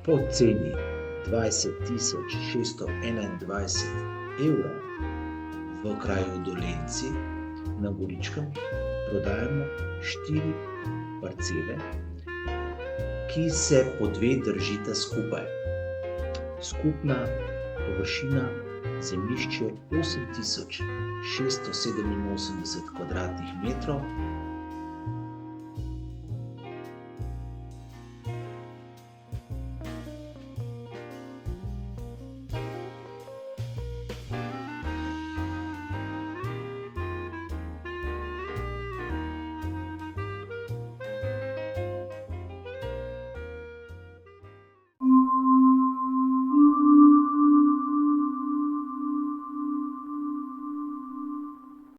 Po ceni 20.621 evrov v kraju Dolenci na Goričkem prodajamo 4 parcele, ki se po 2 držita skupaj. Skupna površina zemljišče 8.687 kvadratnih metrov